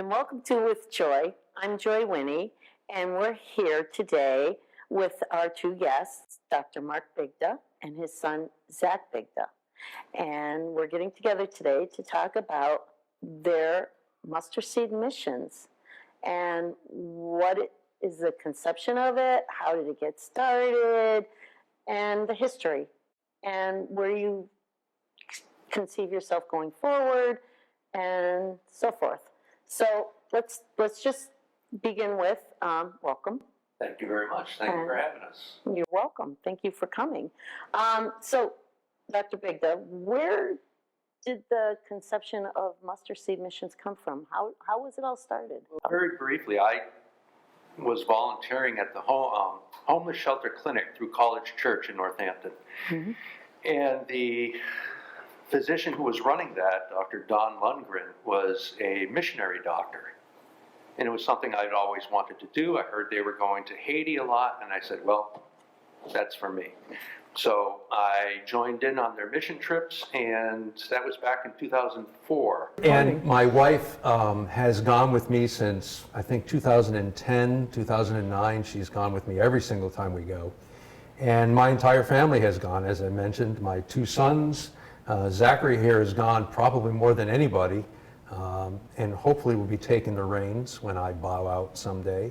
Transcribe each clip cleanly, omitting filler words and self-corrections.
and welcome to With Joy. I'm Joy WInnie, and we're here today with our two guests, Dr. Mark Bigda and his son, Zach Bigda. And we're getting together today to talk about their mustard seed missions and what is the conception of it, how did it get started, and the history, and where you conceive yourself going forward, and so forth. So let's just begin with welcome. Thank you very much. Thank you for having us. You're welcome. Thank you for coming. So, Dr. Bigda, where did the conception of Mustard Seed Missions come from? How was it all started? Well, very briefly, I was volunteering at the homeless shelter clinic through College Church in Northampton. Mm-hmm. And the physician who was running that, Dr. Don Lundgren, was a missionary doctor. And it was something I'd always wanted to do. I heard they were going to Haiti a lot, and I said, well, that's for me. So I joined in on their mission trips, and that was back in 2004. And my wife has gone with me since, I think, 2010, 2009. She's gone with me every single time we go. And my entire family has gone, as I mentioned. My two sons, Zachary here has gone probably more than anybody, and hopefully will be taking the reins when I bow out someday.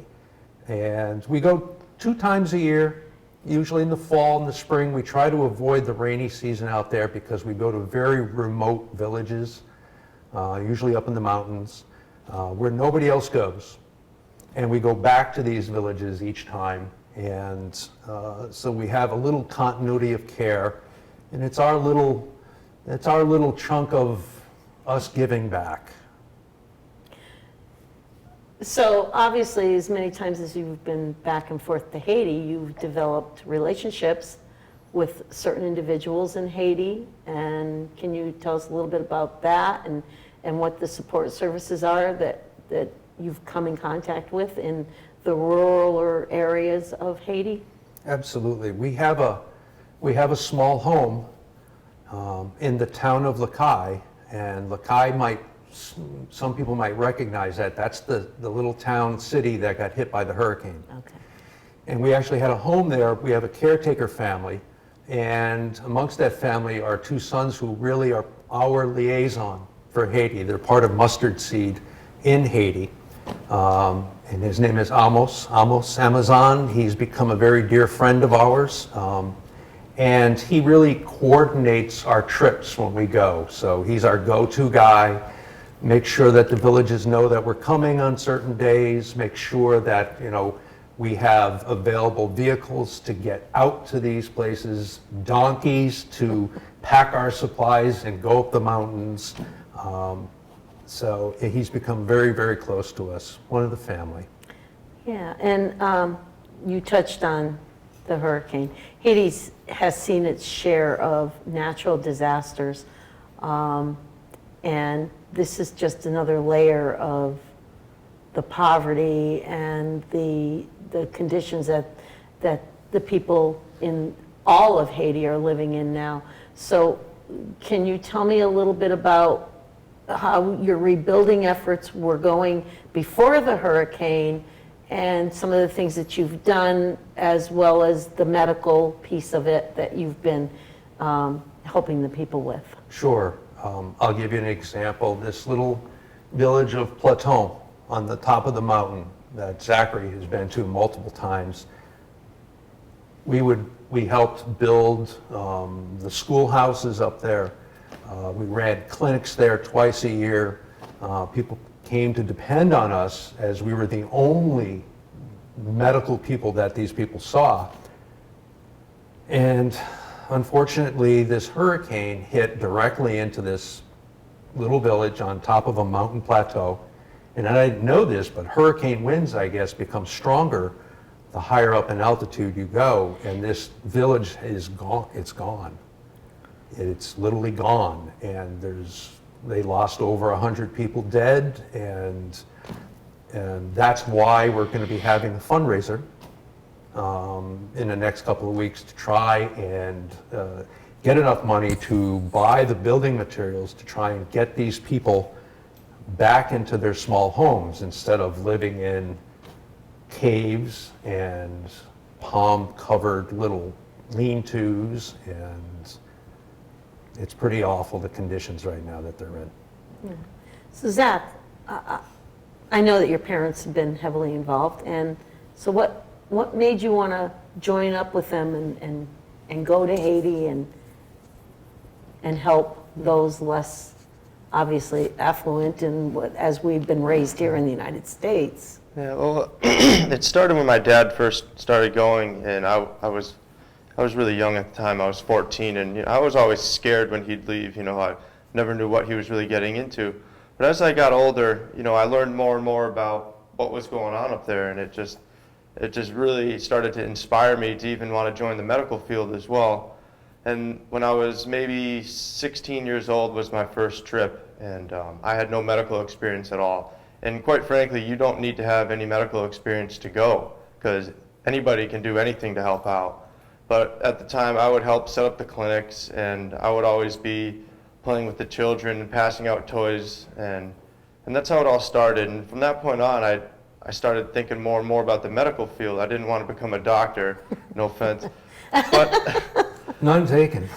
And we go 2 times a year, usually in the fall and the spring. We try to avoid the rainy season out there because we go to very remote villages, usually up in the mountains, where nobody else goes. And we go back to these villages each time. And so we have a little continuity of care, and it's our little chunk of us giving back. So obviously, as many times as you've been back and forth to Haiti, you've developed relationships with certain individuals in Haiti. And can you tell us a little bit about that and what the support services are that you've come in contact with in the rural areas of Haiti? Absolutely. We have a small home in the town of Lacaille, and Lacaille some people might recognize that. That's the little town city that got hit by the hurricane. Okay. And we actually had a home there. We have a caretaker family, and amongst that family are 2 sons who really are our liaison for Haiti. They're part of Mustard Seed in Haiti. And his name is Amos Amazon. He's become a very dear friend of ours. And he really coordinates our trips when we go. So he's our go-to guy. Make sure that the villages know that we're coming on certain days. Make sure that, we have available vehicles to get out to these places, donkeys to pack our supplies and go up the mountains. So he's become very, very close to us, one of the family. Yeah, and you touched on the hurricane. Haiti has seen its share of natural disasters, and this is just another layer of the poverty and the conditions that the people in all of Haiti are living in now. So can you tell me a little bit about how your rebuilding efforts were going before the hurricane and some of the things that you've done, as well as the medical piece of it that you've been helping the people with? Sure. I'll give you an example. This little village of Plateau on the top of the mountain that Zachary has been to multiple times, we helped build the schoolhouses up there. We ran clinics there twice a year. People came to depend on us as we were the only medical people that these people saw. And unfortunately, this hurricane hit directly into this little village on top of a mountain plateau. And I didn't know this, but hurricane winds, I guess, become stronger the higher up in altitude you go. And this village is gone. It's gone. It's literally gone. And they lost over 100 people dead. And that's why we're going to be having a fundraiser in the next couple of weeks to try and get enough money to buy the building materials to try and get these people back into their small homes instead of living in caves and palm-covered little lean-tos, and it's pretty awful, the conditions right now that they're in. Yeah. So Zach, I know that your parents have been heavily involved, and so what made you want to join up with them and go to Haiti and help those less obviously affluent and as we've been raised here in the United States? Yeah, well, it started when my dad first started going, and I was really young at the time. I was 14, and I was always scared when he'd leave. I never knew what he was really getting into. But as I got older, I learned more and more about what was going on up there, and it just really started to inspire me to even want to join the medical field as well. And when I was maybe 16 years old was my first trip, and I had no medical experience at all. And quite frankly, you don't need to have any medical experience to go, because anybody can do anything to help out. But at the time, I would help set up the clinics, and I would always be playing with the children and passing out toys, and that's how it all started. And from that point on, I started thinking more and more about the medical field. I didn't want to become a doctor, no offense. But None taken.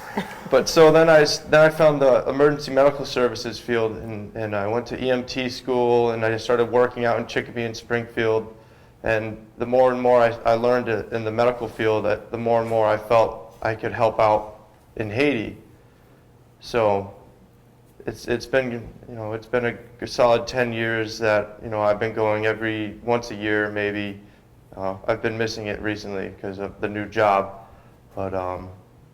But so then I found the emergency medical services field, and I went to EMT school, and I started working out in Chicopee and Springfield. And the more and more I learned in the medical field, the more and more I felt I could help out in Haiti. So it's been a solid 10 years that I've been going once a year maybe. I've been missing it recently because of the new job, but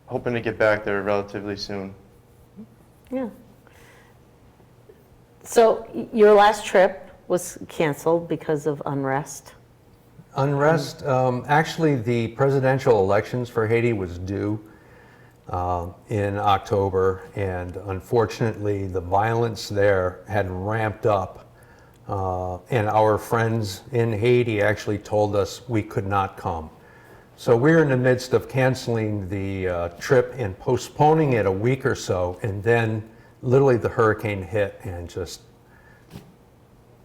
hoping to get back there relatively soon. Yeah. So your last trip was canceled because of unrest? Unrest, actually the presidential elections for Haiti was due in October, and unfortunately the violence there had ramped up, and our friends in Haiti actually told us we could not come. So we're in the midst of canceling the trip and postponing it a week or so, and then literally the hurricane hit and just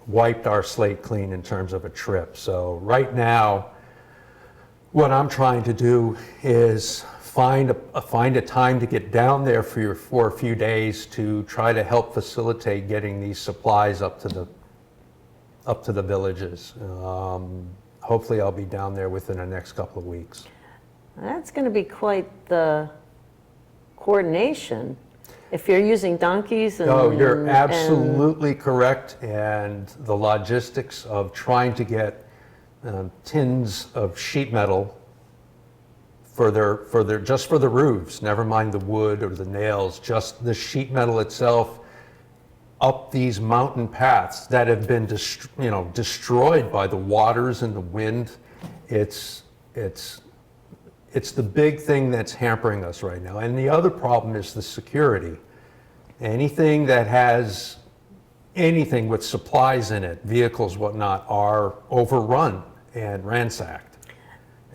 wiped our slate clean in terms of a trip. So right now, what I'm trying to do is find a time to get down there for a few days to try to help facilitate getting these supplies up to the villages. Hopefully I'll be down there within the next couple of weeks. That's going to be quite the coordination. If you're using donkeys and... No, you're absolutely correct. And the logistics of trying to get tins of sheet metal just for the roofs, never mind the wood or the nails, just the sheet metal itself, up these mountain paths that have been destroyed by the waters and the wind. It's the big thing that's hampering us right now. And the other problem is the security. Anything that has anything with supplies in it, vehicles, whatnot, are overrun and ransacked.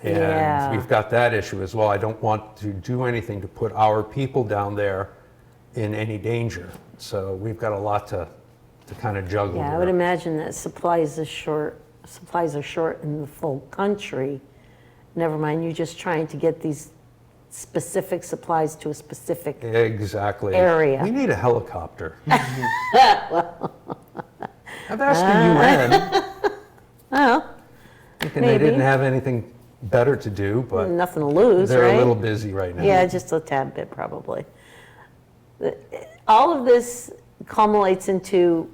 And Yeah. we've got that issue as well. I don't want to do anything to put our people down there in any danger. So we've got a lot to kind of juggle. Yeah, I here. would imagine that supplies are short in the full country. Never mind, you're just trying to get these specific supplies to a specific... Exactly. area. We need a helicopter. I've asked the UN. Well, Thinking maybe. they didn't have anything better to do, but nothing to lose, they're right? a little busy right now. Yeah, just a tad bit probably. All of this culminates into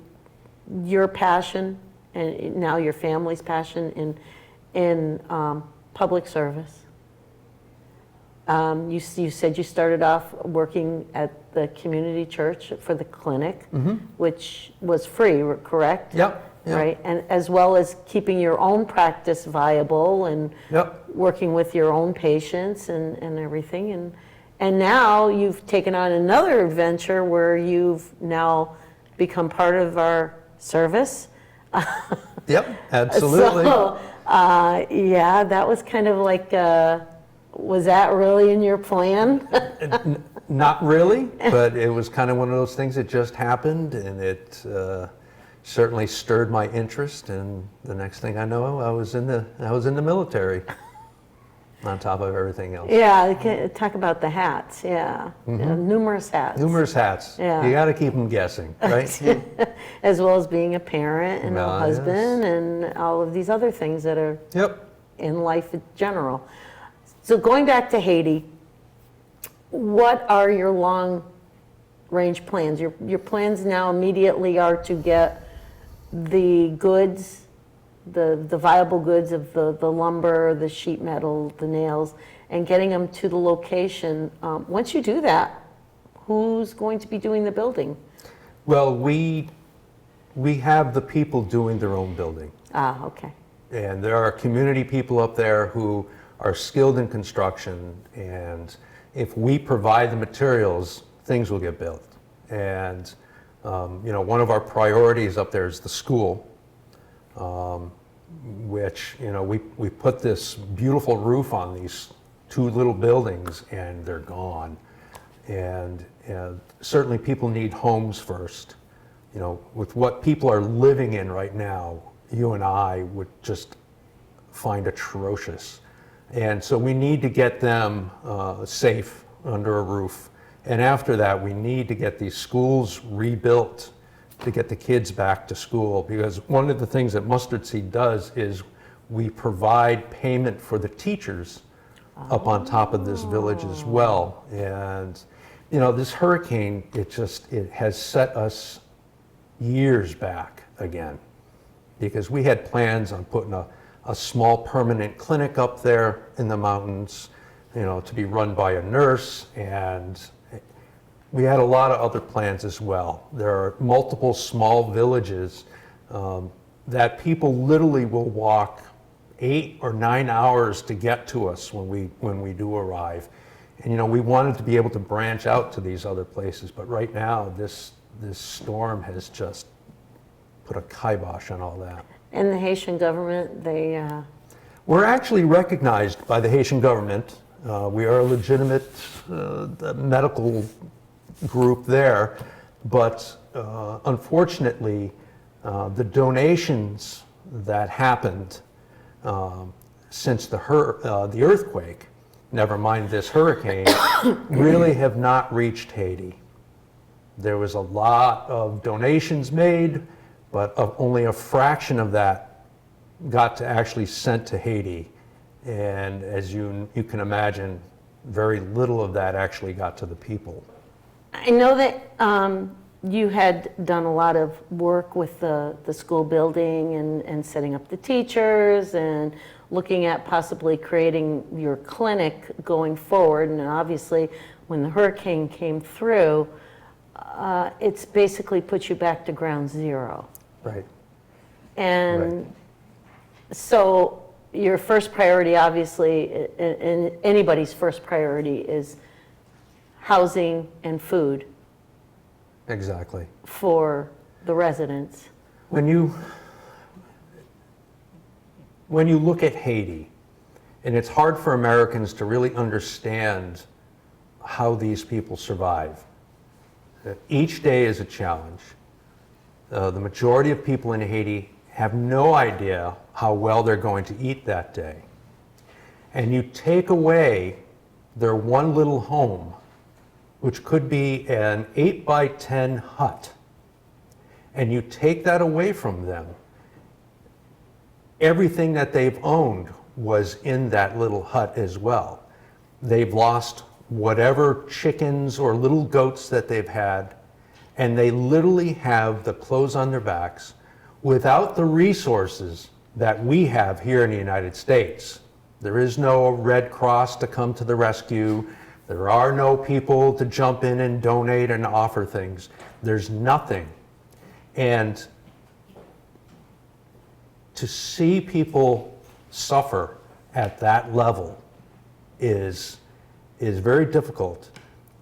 your passion and now your family's passion in public service. You said you started off working at the community church for the clinic, which was free, correct? Yep. Right, and as well as keeping your own practice viable and Yep. working with your own patients and everything. And now you've taken on another adventure where you've now become part of our service. Yep, absolutely. So, yeah, that was kind of like, was that really in your plan? Not really, but it was kind of one of those things that just happened, and certainly stirred my interest, and the next thing I know, I was in the military on top of everything else. Yeah, talk about the hats, yeah. Yeah, numerous hats. Numerous hats. Yeah. You got to keep them guessing, right? As well as being a parent and a Ah, husband yes. and all of these other things that are Yep. in life in general. So going back to Haiti, what are your long-range plans? Your plans now immediately are to get the goods, the viable goods of the lumber, the sheet metal, the nails, and getting them to the location. Once you do that, who's going to be doing the building? Well, we have the people doing their own building. Ah, okay. And there are community people up there who are skilled in construction, and if we provide the materials, things will get built. And one of our priorities up there is the school, which we put this beautiful roof on these two little buildings, and they're gone. And certainly people need homes first. With what people are living in right now, you and I would just find atrocious. And so we need to get them safe under a roof. And after that, we need to get these schools rebuilt to get the kids back to school. Because one of the things that Mustard Seed does is we provide payment for the teachers up on top of this village as well. And this hurricane, it has set us years back again, because we had plans on putting a small permanent clinic up there in the mountains, to be run by a nurse, and we had a lot of other plans as well. There are multiple small villages that people literally will walk 8 or 9 hours to get to us when we do arrive. And we wanted to be able to branch out to these other places, but right now this storm has just put a kibosh on all that. And the Haitian government, We're actually recognized by the Haitian government. We are a legitimate medical group there, but unfortunately, the donations that happened since the earthquake, never mind this hurricane, really have not reached Haiti. There was a lot of donations made, but only a fraction of that got to actually sent to Haiti. And as you can imagine, very little of that actually got to the people. I know that you had done a lot of work with the school building and setting up the teachers and looking at possibly creating your clinic going forward. And obviously, when the hurricane came through, it's basically put you back to ground zero. Right. And so your first priority, obviously, and anybody's first priority is housing and food Exactly. for the residents. When you look at Haiti, and it's hard for Americans to really understand how these people survive. Each day is a challenge. The majority of people in Haiti have no idea how well they're going to eat that day. And you take away their one little home, which could be an 8x10 hut, and you take that away from them. Everything that they've owned was in that little hut as well. They've lost whatever chickens or little goats that they've had, and they literally have the clothes on their backs without the resources that we have here in the United States. There is no Red Cross to come to the rescue. There are no people to jump in and donate and offer things. There's nothing. And to see people suffer at that level is very difficult,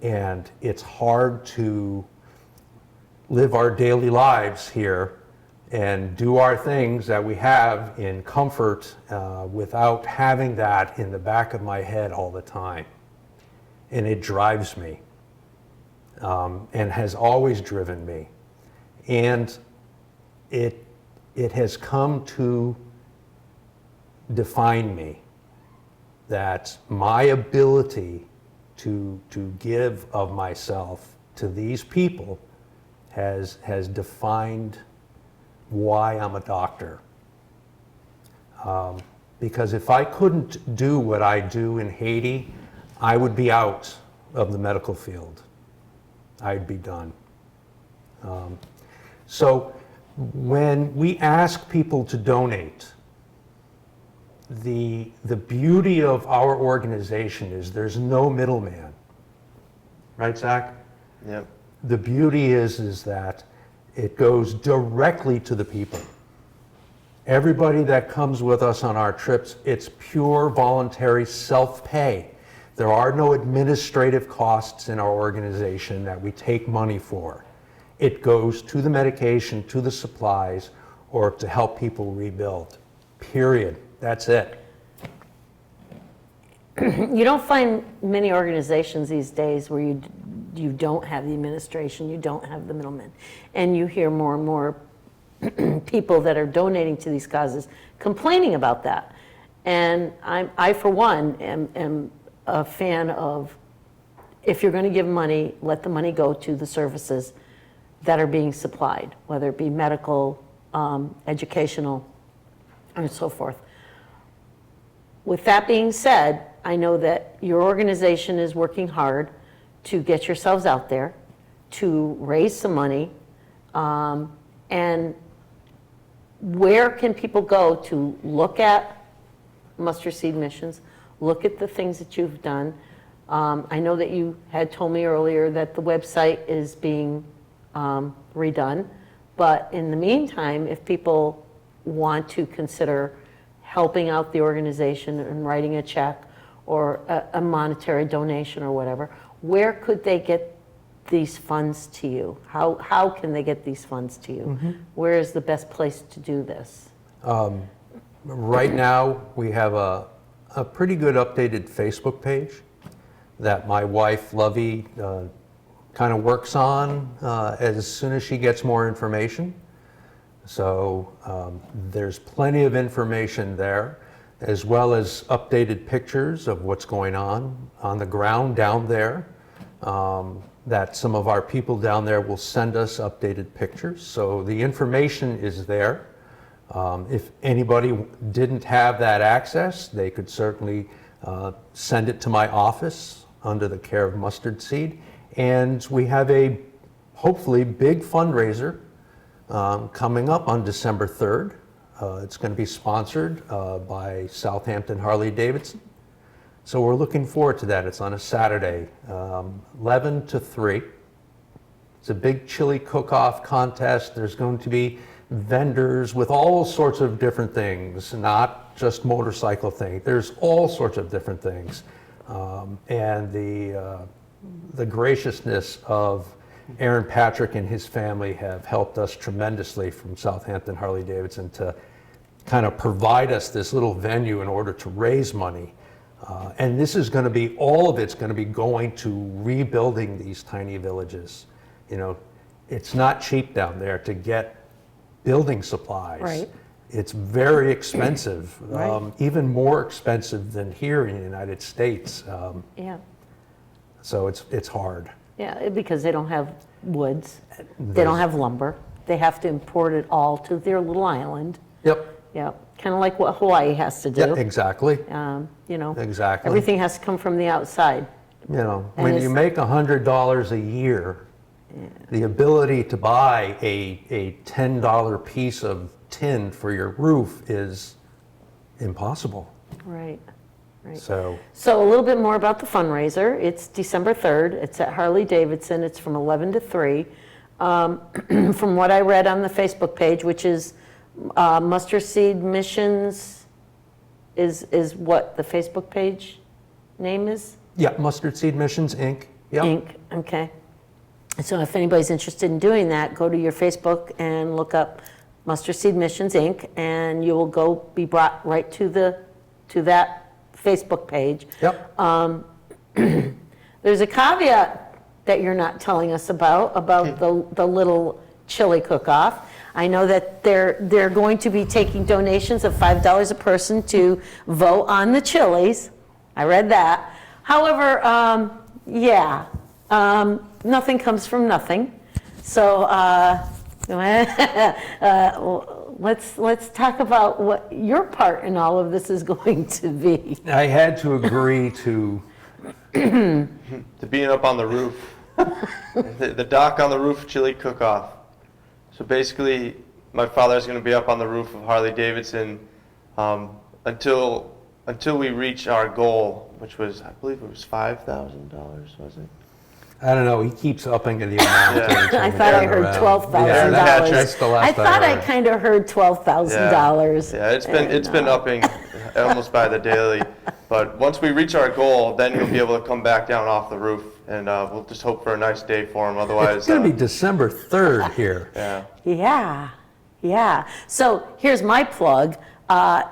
and it's hard to live our daily lives here and do our things that we have in comfort without having that in the back of my head all the time. And it drives me, and has always driven me. And it has come to define me, that my ability to give of myself to these people has defined why I'm a doctor. Because if I couldn't do what I do in Haiti, I would be out of the medical field. I'd be done. So when we ask people to donate, the beauty of our organization is there's no middleman. Right, Zach? Yep. The beauty is that it goes directly to the people. Everybody that comes with us on our trips, it's pure voluntary self-pay. There are no administrative costs in our organization that we take money for. It goes to the medication, to the supplies, or to help people rebuild. Period. That's it. You don't find many organizations these days where you don't have the administration, you don't have the middlemen. And you hear more and more people that are donating to these causes complaining about that. And I for one, am a fan of, if you're going to give money, let the money go to the services that are being supplied, whether it be medical, educational, and so forth. With that being said, I know that your organization is working hard to get yourselves out there, to raise some money, and where can people go to look at Mustard Seed Missions, look at the things that you've done? I know that you had told me earlier that the website is being redone, but in the meantime, if people want to consider helping out the organization and writing a check or a monetary donation or whatever, where could they get these funds to you? How can they get these funds to you? Mm-hmm. Where is the best place to do this? Right now, we have a pretty good updated Facebook page that my wife, Lovey, kind of works on as soon as she gets more information. So there's plenty of information there, as well as updated pictures of what's going on the ground down there, that some of our people down there will send us updated pictures. So the information is there. If anybody didn't have that access, they could certainly send it to my office under the care of Mustard Seed. And we have a hopefully big fundraiser coming up on December 3rd. It's going to be sponsored by Southampton Harley-Davidson. So we're looking forward to that. It's on a Saturday, 11 to 3. It's a big chili cook-off contest. There's going to be vendors with all sorts of different things, not just motorcycle things. There's all sorts of different things. And the graciousness of Aaron Patrick and his family have helped us tremendously from Southampton Harley-Davidson to kind of provide us this little venue in order to raise money. And this is going to be, all of it's going to be going to rebuilding these tiny villages. You know, it's not cheap down there to get building supplies. Right. It's very expensive, Right. Even more expensive than here in the United States. Yeah. So it's hard. Yeah, because they don't have woods, they don't have lumber, they have to import it all to their little island. Yep. Yeah, kind of like what Hawaii has to do. Yeah, exactly. You know, Exactly. everything has to come from the outside. You know, And when it's- you make $100 a year, the ability to buy a $10 piece of tin for your roof is impossible. Right, right. So, So a little bit more about the fundraiser. It's December 3rd. It's at Harley-Davidson. It's from 11 to 3. From what I read on the Facebook page, which is Mustard Seed Missions, is what the Facebook page name is? yeah, Mustard Seed Missions, Inc. Yep. Inc. Okay. So if anybody's interested in doing that, go to your Facebook and look up Mustard Seed Missions, Inc., and you will be brought right to that Facebook page. Yep. There's a caveat that you're not telling us about the little chili cook-off. I know that they're going to be taking donations of $5 a person to vote on the chilies. I read that. However, yeah, nothing comes from nothing. So let's talk about what your part in all of this is going to be. I had to agree to being up on the roof, the dock on the roof chili cook-off. So basically, my father's going to be up on the roof of Harley Davidson until we reach our goal, which was, I believe it was $5,000, was it? I don't know, he keeps upping the amount. I thought I heard $12,000. Yeah, that's the last I thought I heard. kind of heard $12,000. Yeah, it's been upping almost by the daily. But once we reach our goal, then he'll be able to come back down off the roof, and we'll just hope for a nice day for him. Otherwise, It's going to be December 3rd here. Yeah. Yeah. So here's my plug.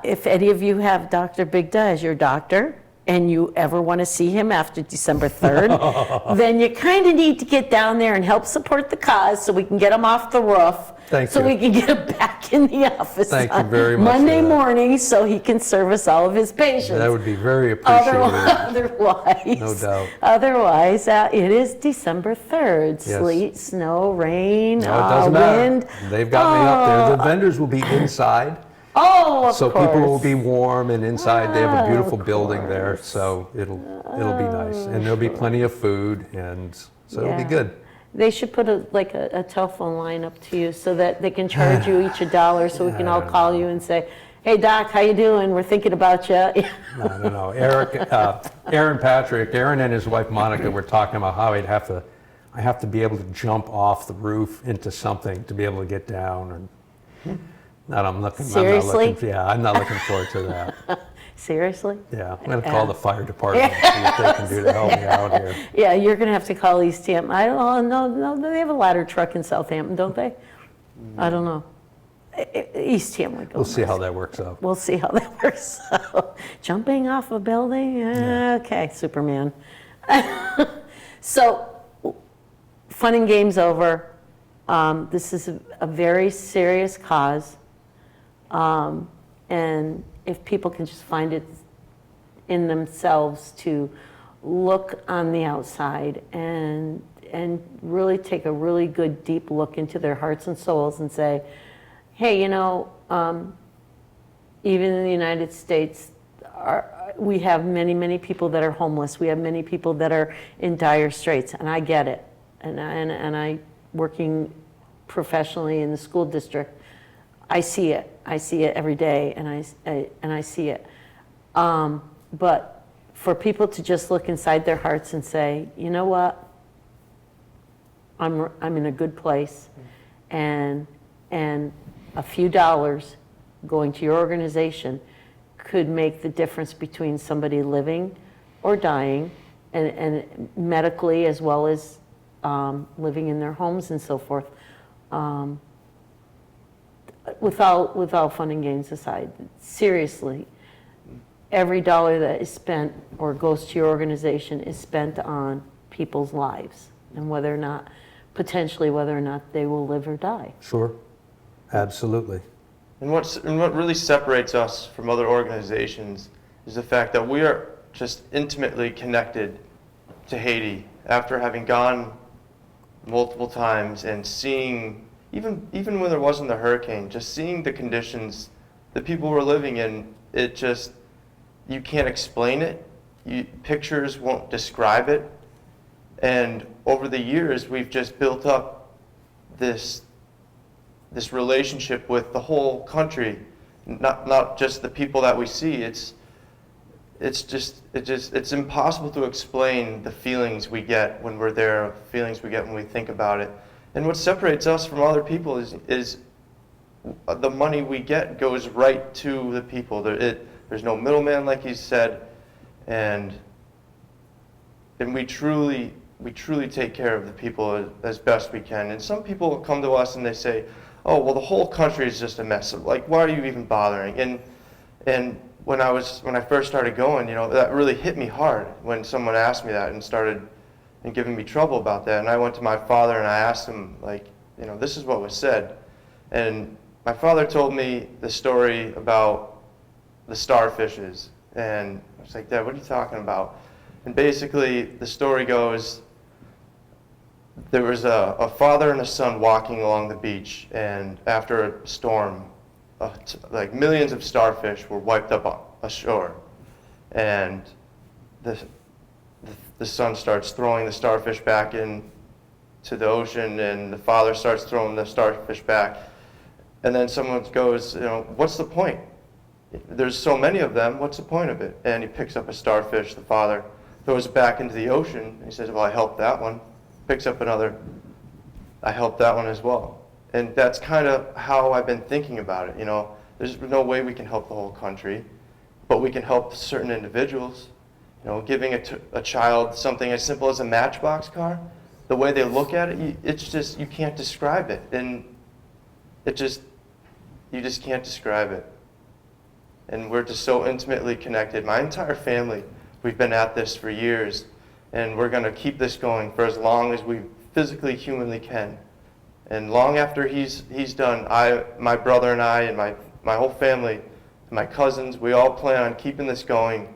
If any of you have Dr. Bigda as your doctor, and you ever want to see him after December 3rd, then you kind of need to get down there and help support the cause so we can get him off the roof. Thank you. We can get him back in the office Thank you on very much for Monday that. morning so he can service all of his patients. That would be very appreciated. Otherwise, No doubt. Otherwise, it is December 3rd. Yes. Sleet, snow, rain, No, it doesn't matter. wind. They've got me up there. The vendors will be inside. Oh, of So course. people will be warm and inside. They have a beautiful Of building there, course. so it'll be nice. And there'll be plenty of food, and so it'll be Yeah. good. They should put a telephone line up to you so that they can charge you each $1 so we can all call you and say, hey, Doc, how you doing? We're thinking about you. No. Aaron and his wife Monica were talking about how I have to be able to jump off the roof into something to be able to get down. And Seriously? I'm not looking forward to that. Seriously? Yeah, I'm going to call the fire department and see what they can do to help me out here. Yeah, you're going to have to call East Hampton. I don't know. No, they have a ladder truck in Southampton, don't they? I don't know. East Hampton. We'll see how that works out. We'll see how that works out. Jumping off a building? Okay, Superman. So, fun and games over. This is a very serious cause. And if people can just find it in themselves to look on the outside and really take a really good deep look into their hearts and souls and say, hey, even in the United States, we have many, many people that are homeless. We have many people that are in dire straits, and I get it. And I working professionally in the school district, I see it. I see it every day, and I see it. But for people to just look inside their hearts and say, you know what, I'm in a good place, and a few dollars going to your organization could make the difference between somebody living or dying, and medically as well as living in their homes and so forth. Without fun and games aside, seriously, every dollar that is spent or goes to your organization is spent on people's lives and whether or not they will live or die. Sure, absolutely. And what really separates us from other organizations is the fact that we are just intimately connected to Haiti after having gone multiple times and seeing, even when there wasn't the hurricane, just seeing the conditions that people were living in, it just, you can't explain it. Pictures won't describe it. And over the years, we've just built up this relationship with the whole country, not just the people that we see. It's impossible to explain the feelings we get when we're there, the feelings we get when we think about it. And what separates us from other people is the money we get goes right to the people. There's no middleman, like he said, and we truly take care of the people as best we can. And some people come to us and they say, oh, well, the whole country is just a mess. Like, why are you even bothering? And when I first started going, that really hit me hard when someone asked me that and started giving me trouble about that. And I went to my father and I asked him, this is what was said. And my father told me the story about the starfishes. And I was like, Dad, what are you talking about? And basically, the story goes, there was a father and a son walking along the beach, and after a storm, like millions of starfish were wiped up ashore. And the son starts throwing the starfish back into the ocean, and the father starts throwing the starfish back. And then someone goes, what's the point? There's so many of them, what's the point of it? And he picks up a starfish, the father throws it back into the ocean, and he says, well, I helped that one. Picks up another, I helped that one as well. And that's kind of how I've been thinking about it. There's no way we can help the whole country, but we can help certain individuals. Giving a child something as simple as a Matchbox car, the way they look at it, it's just, you can't describe it. And you just can't describe it. And we're just so intimately connected. My entire family, we've been at this for years, and we're going to keep this going for as long as we physically, humanly can. And long after he's done, my brother and I and my whole family, my cousins, we all plan on keeping this going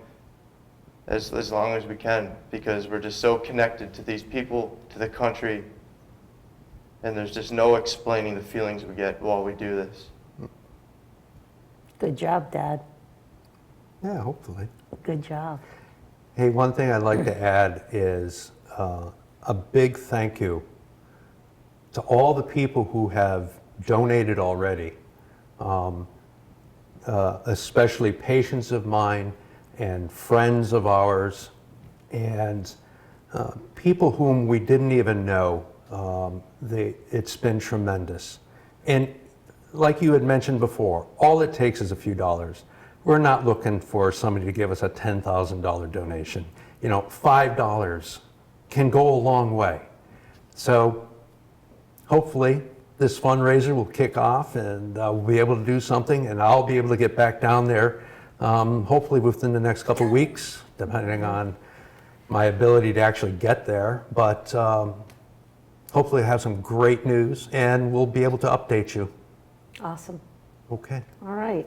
as long as we can, because we're just so connected to these people, to the country, and there's just no explaining the feelings we get while we do this. Good job, Dad. Yeah, hopefully. Good job. Hey, one thing I'd like to add is a big thank you to all the people who have donated already, especially patients of mine and friends of ours and people whom we didn't even know. It's been tremendous. And like you had mentioned before, all it takes is a few dollars. We're not looking for somebody to give us a $10,000 donation. $5 can go a long way. So hopefully this fundraiser will kick off, and we'll be able to do something, and I'll be able to get back down there hopefully within the next couple weeks, depending on my ability to actually get there. But hopefully I have some great news, and we'll be able to update you. Awesome. Okay. All right.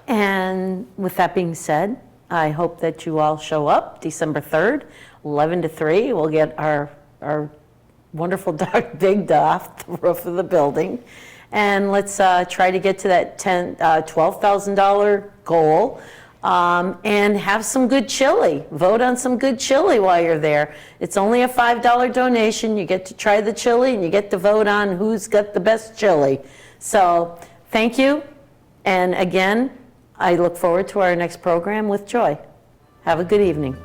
And with that being said, I hope that you all show up December 3rd, 11 to 3. We'll get our wonderful dog Bigda off the roof of the building. And let's try to get to that $12,000 goal, and have some good chili. Vote on some good chili while you're there. It's only a $5 donation. You get to try the chili, and you get to vote on who's got the best chili. So thank you. And again, I look forward to our next program with Joy. Have a good evening.